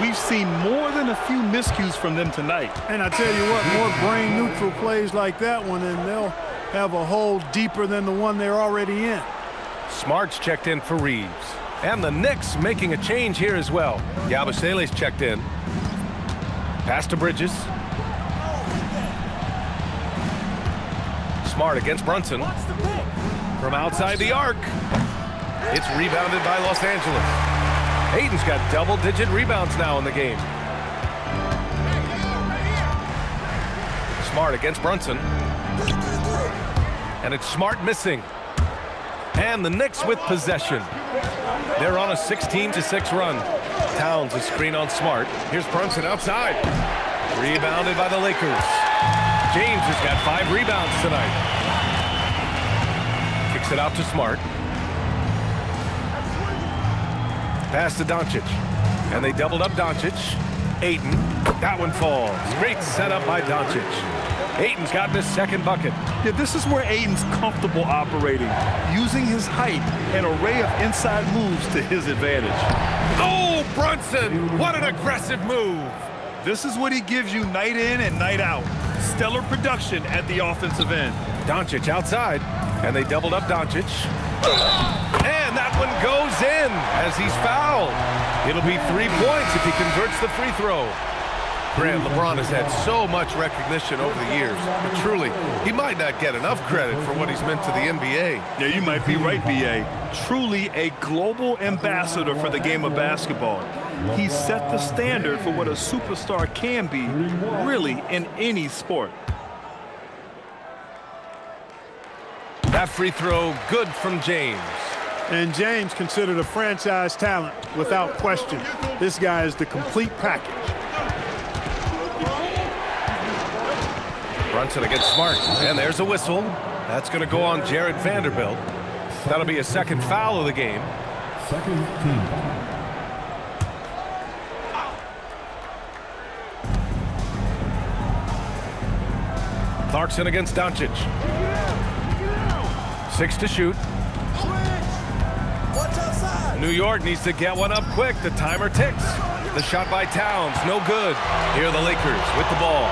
Speaker 3: We've seen more than a few miscues from them tonight.
Speaker 2: And I tell you what, more brain-neutral plays like that one, and they'll have a hole deeper than the one they're already in.
Speaker 1: Smart's checked in for Reeves. And the Knicks making a change here as well. Yabusele's checked in. Pass to Bridges. Smart against Brunson. From outside the arc. It's rebounded by Los Angeles. Ayton's got double-digit rebounds now in the game. Smart against Brunson. And it's Smart missing. And the Knicks with possession. They're on a 16-6 run. Towns a screen on Smart. Here's Brunson outside. Rebounded by the Lakers. James has got 5 rebounds tonight. Kicks it out to Smart. Pass to Doncic. And they doubled up Doncic. Ayton. That one falls. Great setup by Doncic. Ayton's gotten his second bucket.
Speaker 3: Yeah, this is where Ayton's comfortable operating, using his height and array of inside moves to his advantage.
Speaker 1: Oh, Brunson! What an aggressive move!
Speaker 3: This is what he gives you night in and night out. Stellar production at the offensive end.
Speaker 1: Doncic outside, and they doubled up Doncic. And that one goes in as he's fouled. It'll be 3 points if he converts the free throw. Grant, LeBron has had so much recognition over the years, but truly, he might not get enough credit for what he's meant to the NBA.
Speaker 3: Yeah, you might be right, B.A. Truly a global ambassador for the game of basketball. He set the standard for what a superstar can be, really, in any sport.
Speaker 1: That free throw, good from James.
Speaker 2: And James considered a franchise talent without question. This guy is the complete package.
Speaker 1: Brunson against Smart, and there's a whistle. That's going to go on Jared Vanderbilt. That'll be a second foul of the game.
Speaker 5: Second team.
Speaker 1: Clarkson against Doncic. 6 to shoot. New York needs to get one up quick. The timer ticks. The shot by Towns, no good. Here are the Lakers with the ball.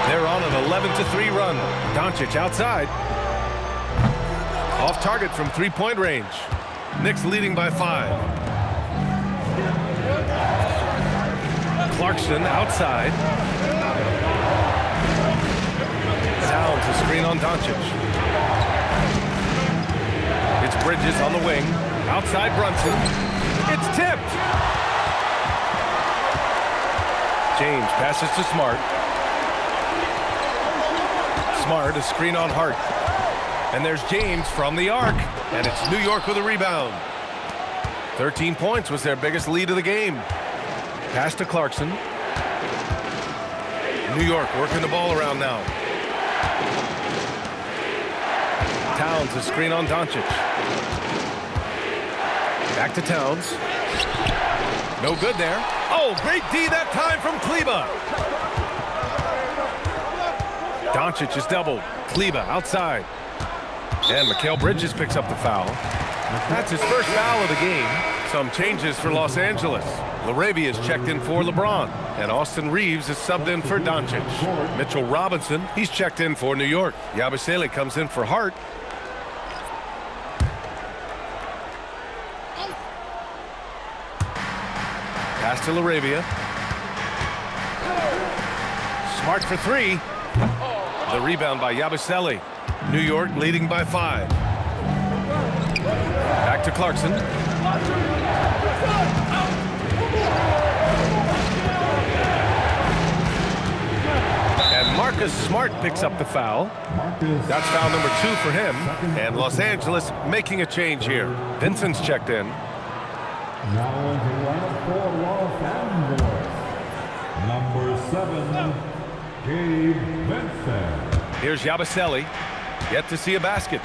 Speaker 1: They're on an 11-3 run. Doncic outside. Off target from three-point range. Knicks leading by 5. Clarkson outside. Towns a screen on Doncic. It's Bridges on the wing. Outside Brunson. It's tipped. James passes to Smart. Smart a screen on Hart. And there's James from the arc. And it's New York with a rebound. 13 points was their biggest lead of the game. Pass to Clarkson. New York working the ball around now. Towns a screen on Doncic. Back to Towns. No good there. Oh, great D that time from Kleba. Doncic is doubled. Kleba outside. And Mikal Bridges picks up the foul. That's his first foul of the game. Some changes for Los Angeles. LaRavia is checked in for LeBron. And Austin Reeves is subbed in for Doncic. Mitchell Robinson, he's checked in for New York. Yabusele comes in for Hart. Pass to LaRavia. Smart for 3. The rebound by Yabusele. New York leading by 5. Back to Clarkson. And Marcus Smart picks up the foul. That's foul number 2 for him. And Los Angeles making a change here. Vincent's checked in.
Speaker 5: Now into lineup for Los Angeles. Number 7, Gabe Vincent.
Speaker 1: Here's Yabusele. Yet to see a basket.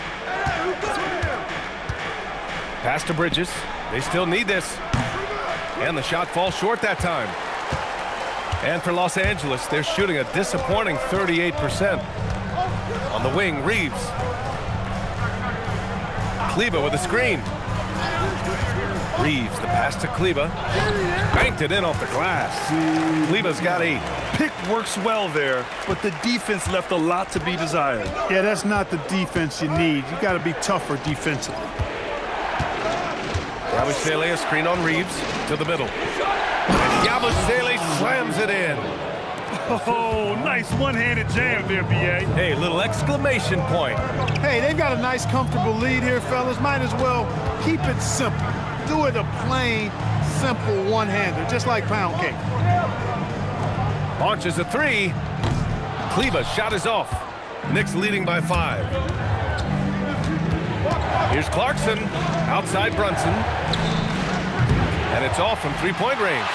Speaker 1: Pass to Bridges. They still need this. And the shot falls short that time. And for Los Angeles, they're shooting a disappointing 38%. On the wing, Reeves. Kleba with a screen. Reeves, the pass to Kleba. Banked it in off the glass. Kleba's got 8.
Speaker 3: Pick works well there, but the defense left a lot to be desired.
Speaker 2: Yeah, that's not the defense you need. You got to be tougher defensively.
Speaker 1: Yabusele a screen on Reeves to the middle. And Yabusele slams it in.
Speaker 3: Oh, nice one-handed jam there, B.A.
Speaker 1: Hey, little exclamation point.
Speaker 2: Hey, they've got a nice, comfortable lead here, fellas. Might as well keep it simple. Do it a plain, simple one-hander, just like pound cake.
Speaker 1: Launches a 3. Kleba's shot is off. Knicks leading by 5. Here's Clarkson. Outside Brunson. And it's off from three-point range.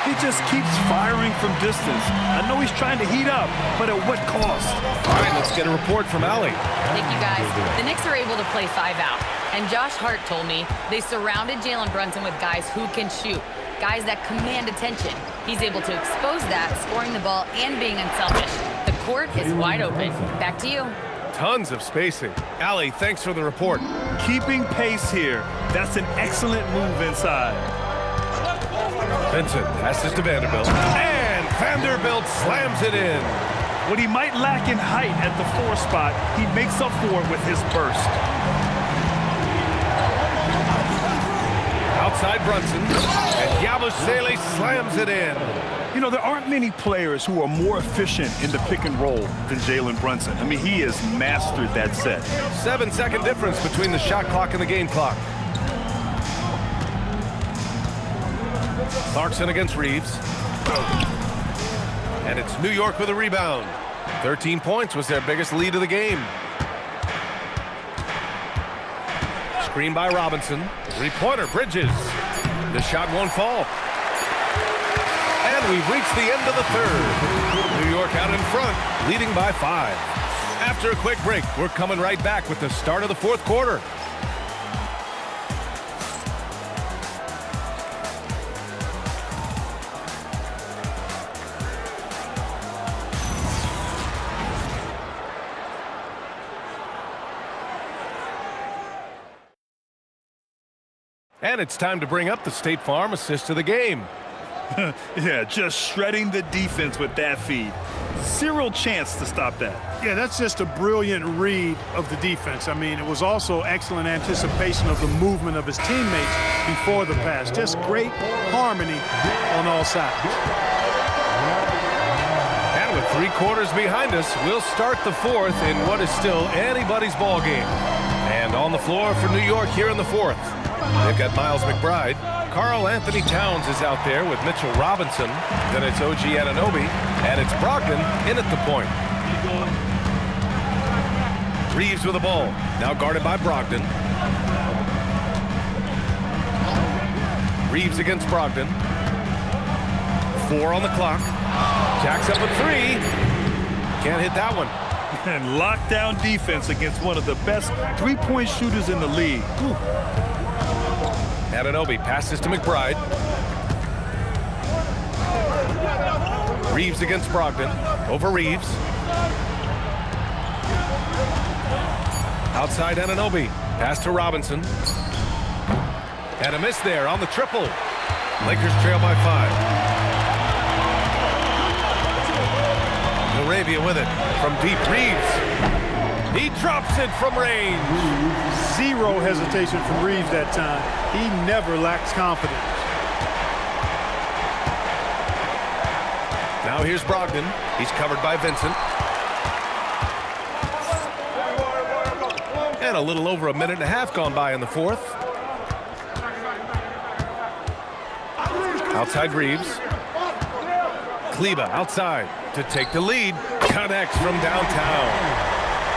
Speaker 3: He just keeps firing from distance. I know he's trying to heat up, but at what cost?
Speaker 1: All right, let's get a report from Allie.
Speaker 4: Thank you, guys. The Knicks are able to play 5 out. And Josh Hart told me they surrounded Jalen Brunson with guys who can shoot, guys that command attention. He's able to expose that, scoring the ball and being unselfish. The court is wide open. Back to you.
Speaker 1: Tons of spacing. Allie, thanks for the report.
Speaker 3: Keeping pace here. That's an excellent move inside.
Speaker 1: Vincent passes to Vanderbilt. And Vanderbilt slams it in.
Speaker 3: What he might lack in height at the 4 spot, he makes up for it with his burst.
Speaker 1: Outside Brunson. And Yabusele slams it in.
Speaker 3: You know, there aren't many players who are more efficient in the pick and roll than Jalen Brunson. I mean, he has mastered that set.
Speaker 1: 7-second difference between the shot clock and the game clock. Clarkson against Reeves. And it's New York with a rebound. 13 points was their biggest lead of the game. Screen by Robinson. 3-pointer, Bridges. The shot won't fall. And we've reached the end of the third. New York out in front, leading by 5. After a quick break, we're coming right back with the start of the fourth quarter. And it's time to bring up the State Farm assist of the game.
Speaker 3: Yeah, just shredding the defense with that feed. Zero chance to stop that.
Speaker 2: Yeah, that's just a brilliant read of the defense. I mean, it was also excellent anticipation of the movement of his teammates before the pass. Just great harmony on all sides.
Speaker 1: And with 3 quarters behind us, we'll start the fourth in what is still anybody's ball game. And on the floor for New York here in the fourth, they've got Miles McBride. Karl Anthony Towns is out there with Mitchell Robinson. Then it's OG Anunoby, and it's Brogdon in at the point. Reeves with the ball, now guarded by Brogdon. Reeves against Brogdon. 4 on the clock. Jacks up a 3. Can't hit that one.
Speaker 3: And lockdown defense against one of the best three-point shooters in the league. Whew.
Speaker 1: Anunoby passes to McBride. Reeves against Brogdon. Over Reeves. Outside Anunoby. Pass to Robinson. And a miss there on the triple. Lakers trail by 5. Arabia with it from deep. Reeves. He drops it from range.
Speaker 2: Zero hesitation from Reeves that time. He never lacks confidence.
Speaker 1: Now here's Brogdon. He's covered by Vincent. And a little over a minute and a half gone by in the fourth. Outside Reeves. Kleba outside to take the lead. Connects from downtown.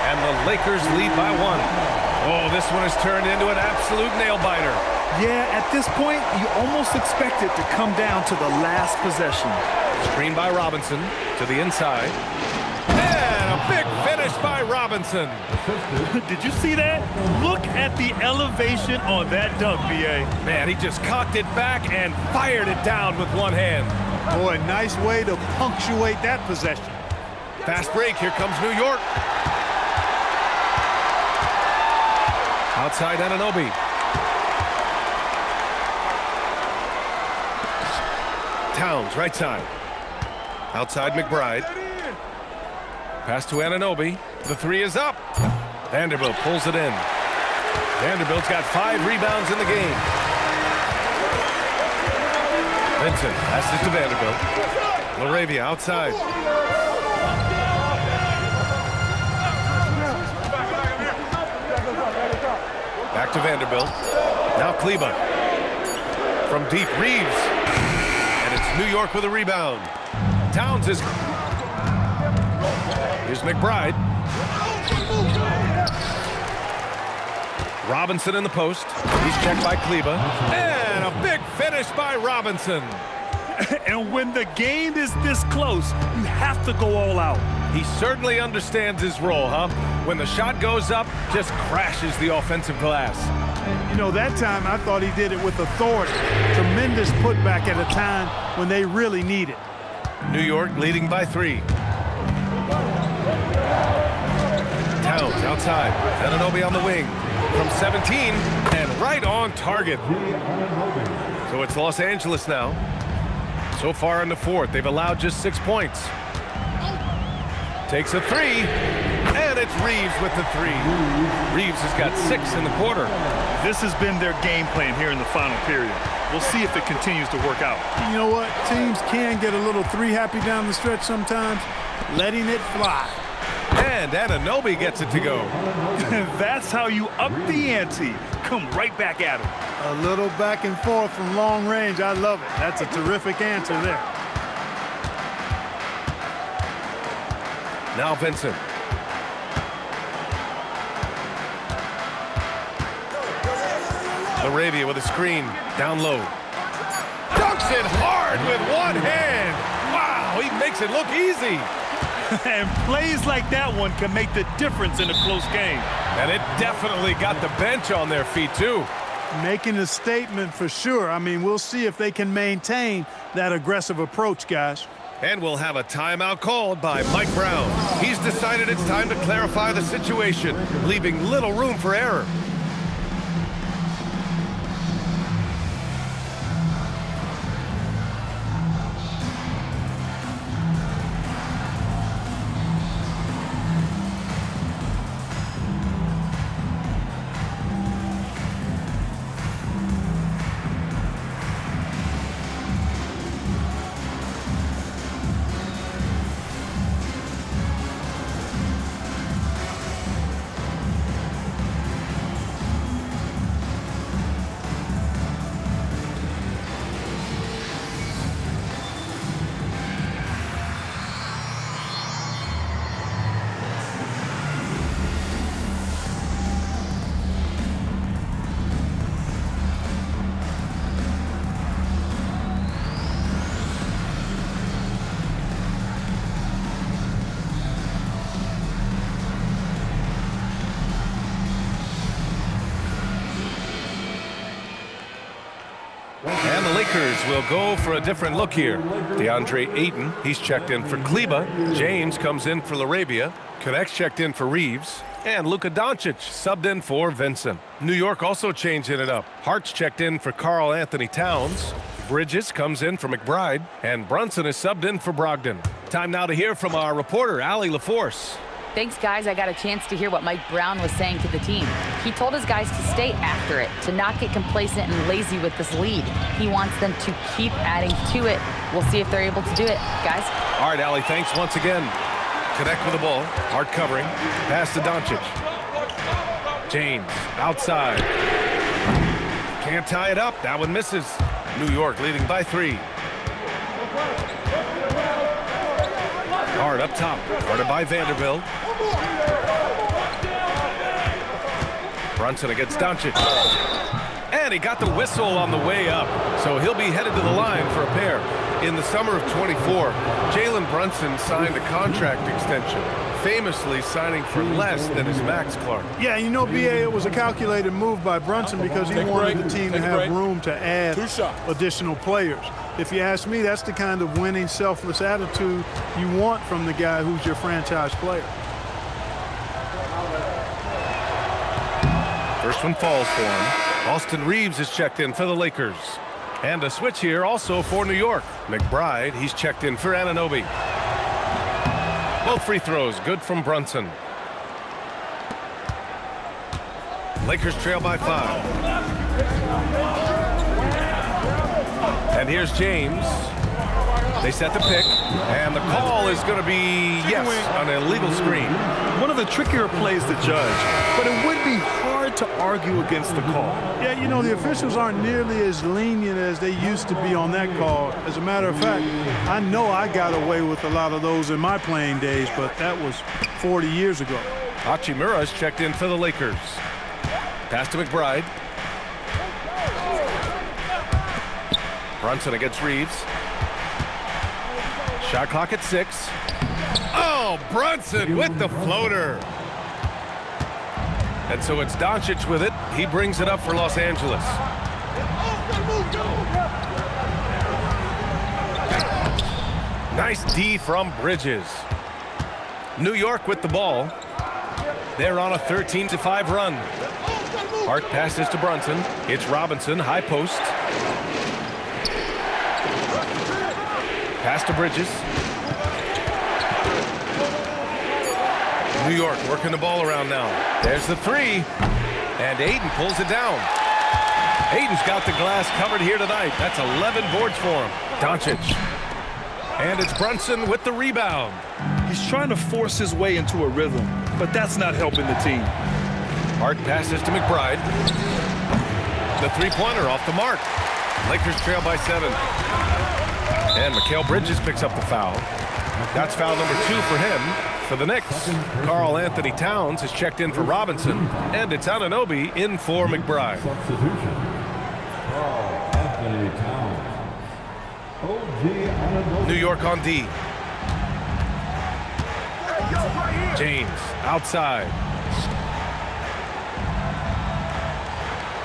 Speaker 1: And the Lakers lead by 1. Oh, this one has turned into an absolute nail-biter.
Speaker 3: Yeah, at this point, you almost expect it to come down to the last possession.
Speaker 1: Screen by Robinson to the inside. And a big finish by Robinson.
Speaker 3: Did you see that? Look at the elevation on that dunk, B.A.
Speaker 1: Man, he just cocked it back and fired it down with one hand.
Speaker 2: Boy, nice way to punctuate that possession.
Speaker 1: Fast break. Here comes New York. Outside Anunoby. Towns, right side. Outside McBride. Pass to Anunoby. The 3 is up. Vanderbilt pulls it in. Vanderbilt's got 5 rebounds in the game. Vincent passes to Vanderbilt. LaRavia outside. Back to Vanderbilt. Now Kleba. From deep, Reeves. And it's New York with a rebound. Towns is... Here's McBride. Robinson in the post. He's checked by Kleba. And a big finish by Robinson.
Speaker 3: And when the game is this close, you have to go all out.
Speaker 1: He certainly understands his role, huh? When the shot goes up, just crashes the offensive glass.
Speaker 2: And, you know, that time I thought he did it with authority. Tremendous putback at a time when they really need it.
Speaker 1: New York leading by 3. Towns outside. Anunoby on the wing. From 17 and right on target. So it's Los Angeles now. So far in the fourth, they've allowed just 6 points. Takes a 3, and it's Reeves with the 3. Reeves has got 6 in the quarter.
Speaker 3: This has been their game plan here in the final period. We'll see if it continues to work out.
Speaker 2: You know what? Teams can get a little 3-happy down the stretch sometimes. Letting it fly.
Speaker 1: And Anunoby gets it to go.
Speaker 3: That's how you up the ante. Come right back at him.
Speaker 2: A little back and forth from long range. I love it. That's a terrific answer there.
Speaker 1: Now Vincent. LaRavia with a screen. Down low. Dunks it hard with one hand. Wow, he makes it look easy.
Speaker 3: And plays like that one can make the difference in a close game.
Speaker 1: And it definitely got the bench on their feet, too.
Speaker 2: Making a statement for sure. I mean, we'll see if they can maintain that aggressive approach, guys.
Speaker 1: And we'll have a timeout called by Mike Brown. He's decided it's time to clarify the situation, leaving little room for error. Lakers will go for a different look here. DeAndre Ayton, he's checked in for Kleba. James comes in for Laravia. Connects checked in for Reeves. And Luka Doncic subbed in for Vincent. New York also changing it up. Hart's checked in for Karl Anthony Towns. Bridges comes in for McBride. And Brunson is subbed in for Brogdon. Time now to hear from our reporter, Allie LaForce.
Speaker 4: Thanks, guys. I got a chance to hear what Mike Brown was saying to the team. He told his guys to stay after it, to not get complacent and lazy with this lead. He wants them to keep adding to it. We'll see if they're able to do it, guys.
Speaker 1: All right, Allie, thanks once again. Connect with the ball. Hart covering. Pass to Doncic. James outside. Can't tie it up. That one misses. New York leading by 3. Hart up top. Guarded by Vanderbilt. Brunson against Doncic. And he got the whistle on the way up. So he'll be headed to the line for a pair. In the summer of 24, Jalen Brunson signed a contract extension, famously signing for less than his max, Clark.
Speaker 2: Yeah, you know, B.A., it was a calculated move by Brunson because he wanted the team to have room to add additional players. If you ask me, that's the kind of winning, selfless attitude you want from the guy who's your franchise player.
Speaker 1: First one falls for him. Austin Reeves is checked in for the Lakers. And a switch here also for New York. McBride, he's checked in for Anunoby. Both free throws good from Brunson. Lakers trail by 5. And here's James. They set the pick, and the call is going to be, yes, an illegal screen.
Speaker 3: One of the trickier plays to judge, but it would be hard to argue against the call.
Speaker 2: Yeah, you know, the officials aren't nearly as lenient as they used to be on that call. As a matter of fact, I know I got away with a lot of those in my playing days, but that was 40 years ago.
Speaker 1: Hachimura is checked in for the Lakers. Pass to McBride. Brunson against Reeves. Shot clock at 6. Oh, Brunson with the floater. And so it's Doncic with it. He brings it up for Los Angeles. Nice D from Bridges. New York with the ball. They're on a 13-5 run. Hart passes to Brunson. It's Robinson, high post. Pass to Bridges. New York working the ball around now. There's the 3. And Ayton pulls it down. Ayton's got the glass covered here tonight. That's 11 boards for him. Doncic. And it's Brunson with the rebound.
Speaker 3: He's trying to force his way into a rhythm, but that's not helping the team.
Speaker 1: Hart passes to McBride. The three-pointer off the mark. Lakers trail by 7. And Mikal Bridges picks up the foul. That's foul number 2 for him. For the Knicks, Karl Anthony Towns is checked in for Robinson. And it's Anunoby in for McBride.
Speaker 5: Substitution. Karl Anthony Towns. OG Anunoby.
Speaker 1: New York on D. James outside.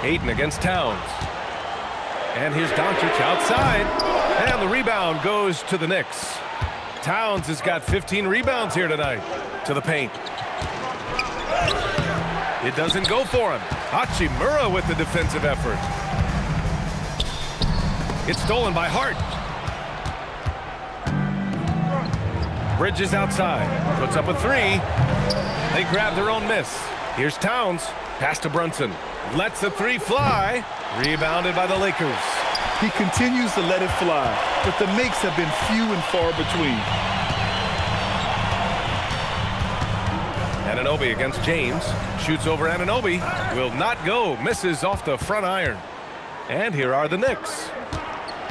Speaker 1: Ayton against Towns. And here's Doncic outside. And the rebound goes to the Knicks. Towns has got 15 rebounds here tonight. To the paint. It doesn't go for him. Hachimura with the defensive effort. It's stolen by Hart. Bridges outside. Puts up a 3. They grab their own miss. Here's Towns. Pass to Brunson. Lets the 3 fly. Rebounded by the Lakers.
Speaker 3: He continues to let it fly, but the makes have been few and far between.
Speaker 1: Anunoby against James. Shoots over Anunoby. Will not go. Misses off the front iron. And here are the Knicks.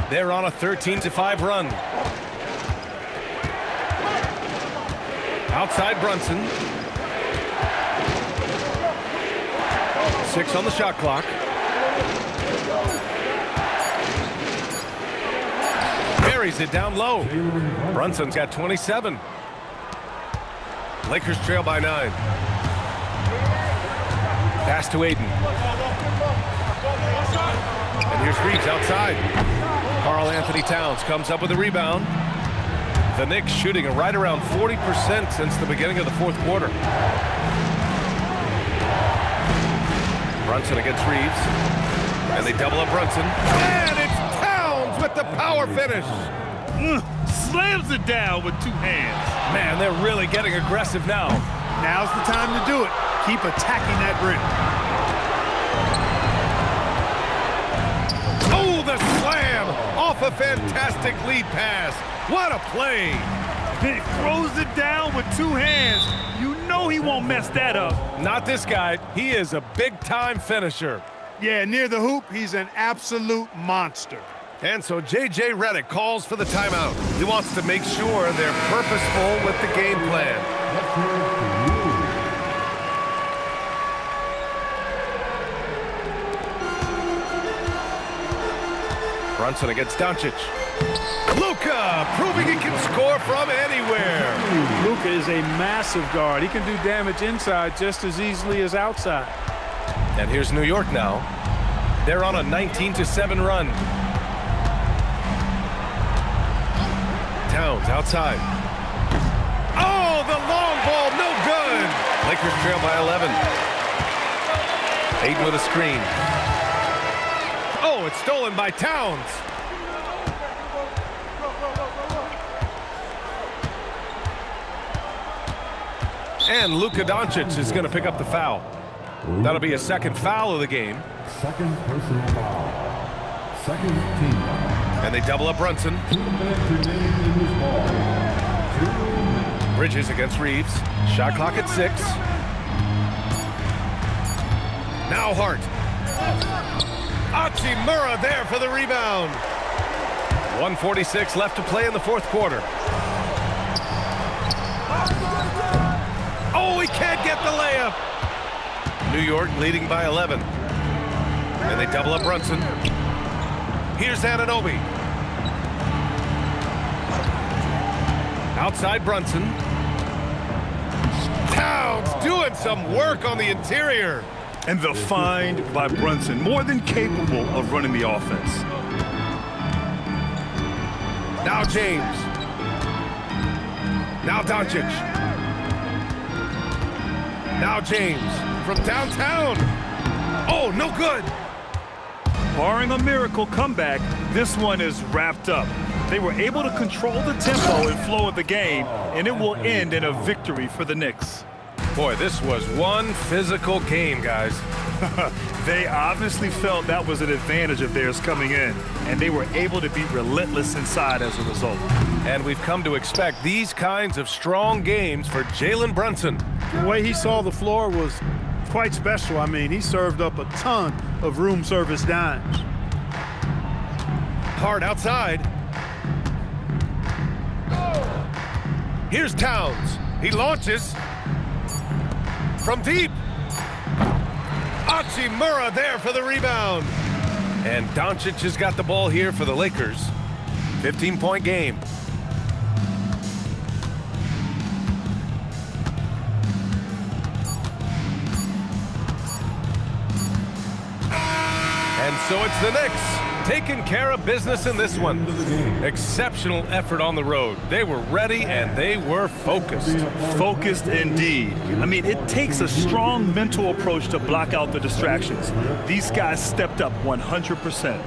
Speaker 1: They're on a 13-5 run. Outside Brunson. 6 on the shot clock. Buries it down low. Brunson's got 27. Lakers trail by 9. Pass to Ayton. And here's Reeves outside. Karl Anthony Towns comes up with a rebound. The Knicks shooting right around 40% since the beginning of the fourth quarter. Brunson against Reeves. And they double up Brunson. And it's Towns with the power finish.
Speaker 3: Slams it down with two hands.
Speaker 1: Man, they're really getting aggressive now.
Speaker 2: Now's the time to do it. Keep attacking that rim.
Speaker 1: Oh, the slam off a fantastic lead pass. What a play.
Speaker 3: He throws it down with two hands. You know he won't mess that up.
Speaker 1: Not this guy. He is a big-time finisher.
Speaker 2: Yeah, near the hoop, he's an absolute monster.
Speaker 1: And so J.J. Redick calls for the timeout. He wants to make sure they're purposeful with the game plan. Brunson against Doncic. Luka proving he can score from anywhere.
Speaker 2: Luka is a massive guard. He can do damage inside just as easily as outside.
Speaker 1: And here's New York now. They're on a 19-7 run. Towns outside. Oh, the long ball, no good. Lakers trail by 11. Ayton with a screen. Oh, it's stolen by Towns. And Luka Doncic is going to pick up the foul. That'll be a second foul of the game.
Speaker 5: Second personal foul. Second team.
Speaker 1: And they double up Brunson.
Speaker 5: 2 minutes remaining in this ball. 2
Speaker 1: Bridges against Reeves. Shot clock at 6. Now Hart. Hachimura there for the rebound. 1:46 left to play in the fourth quarter. Oh, he can't get the layup. New York leading by 11. And they double up Brunson. Here's Anunoby. Outside Brunson. Towns doing some work on the interior.
Speaker 3: And the find by Brunson, more than capable of running the offense.
Speaker 1: Now James. Now Doncic. Now James from downtown. Oh, no good.
Speaker 3: Barring a miracle comeback, this one is wrapped up. They were able to control the tempo and flow of the game, and it will end in a victory for the Knicks.
Speaker 1: Boy, this was one physical game, guys.
Speaker 3: They obviously felt that was an advantage of theirs coming in, and they were able to be relentless inside as a result.
Speaker 1: And we've come to expect these kinds of strong games for Jalen Brunson.
Speaker 2: The way he saw the floor was quite special. I mean, he served up a ton of room service dimes.
Speaker 1: Hard outside. Here's Towns. He launches from deep. Hachimura there for the rebound. And Doncic has got the ball here for the Lakers. 15-point game. And so it's the Knicks taking care of business in this one. Exceptional effort on the road. They were ready and they were focused.
Speaker 3: Focused indeed. I mean, it takes a strong mental approach to block out the distractions. These guys stepped up 100%.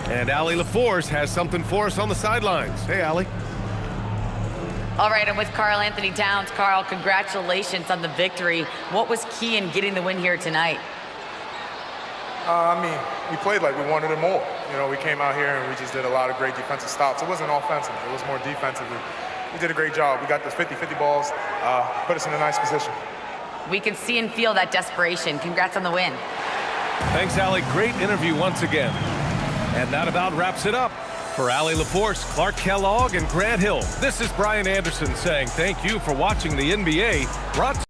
Speaker 1: And Allie LaForce has something for us on the sidelines. Hey, Allie.
Speaker 4: All right, I'm with Karl Anthony Towns. Karl, congratulations on the victory. What was key in getting the win here tonight?
Speaker 6: I mean, we played like we wanted it more. You know, we came out here and we just did a lot of great defensive stops. It wasn't offensive. It was more defensively. We did a great job. We got those 50-50 balls, put us in a nice position.
Speaker 4: We can see and feel that desperation. Congrats on the win.
Speaker 1: Thanks, Allie. Great interview once again. And that about wraps it up. For Allie LaForce, Clark Kellogg, and Grant Hill, this is Brian Anderson saying thank you for watching the NBA. Brought